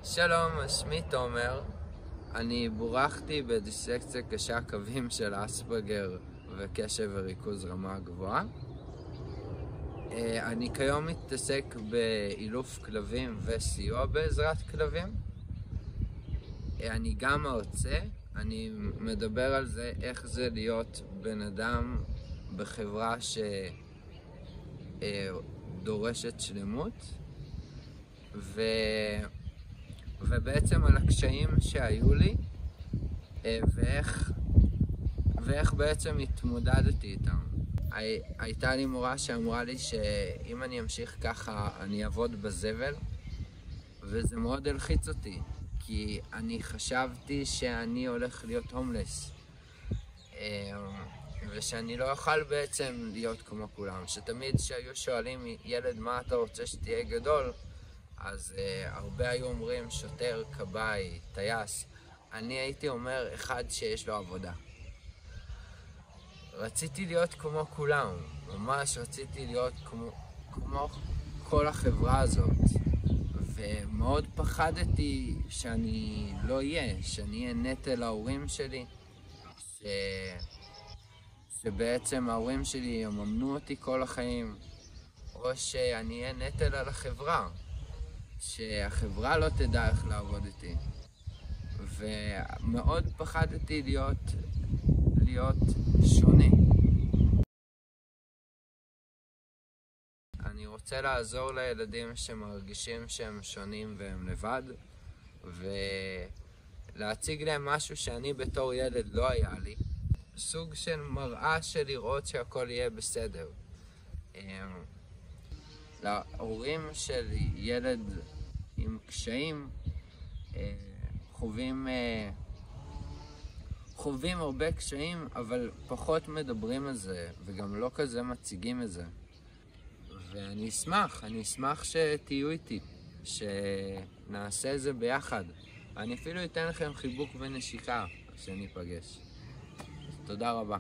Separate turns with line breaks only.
שלום, שמי תומר. אני בורחתי בדיסלקציה קשה קווים של אספרגר וקשב וריכוז רמה גבוהה. אני כיום מתעסק באילוף כלבים וסיוע בעזרת כלבים. אני גם מרצה, אני מדבר על זה איך זה להיות בן אדם בחברה שדורשת שלמות, ובעצם על הקשיים שהיו לי ואיך בעצם התמודדתי איתם. הייתה לי מורה שאמרה לי שאם אני אמשיך ככה אני אעבוד בזבל, וזה מאוד הלחיץ אותי, כי אני חשבתי שאני הולך להיות הומלס, ושאני לא אוכל בעצם להיות כמו כולם. שתמיד שהיו שואלים ילד מה אתה רוצה שתהיה גדול, אז הרבה היו אומרים שוטר, כבאי, טייס. אני הייתי אומר אחד שיש לו עבודה. רציתי להיות כמו כולם, ממש רציתי להיות כמו כל החברה הזאת, ומאוד פחדתי שאני לא אהיה, שאני אהיה נטל להורים שלי, שבעצם ההורים שלי יממנו אותי כל החיים, או שאני אהיה נטל על החברה, שהחברה לא תדע איך לעבוד איתי. ומאוד פחדתי להיות שונה. אני רוצה לעזור לילדים שמרגישים שהם שונים והם לבד, ולהציג להם משהו שאני בתור ילד לא היה לי, סוג של מראה של לראות שהכל יהיה בסדר. להורים של ילד עם קשיים חווים הרבה קשיים, אבל פחות מדברים על זה, וגם לא כזה מציגים את זה. ואני אשמח שתהיו איתי, שנעשה את זה ביחד. אני אפילו אתן לכם חיבוק ונשיקה כשניפגש. תודה רבה.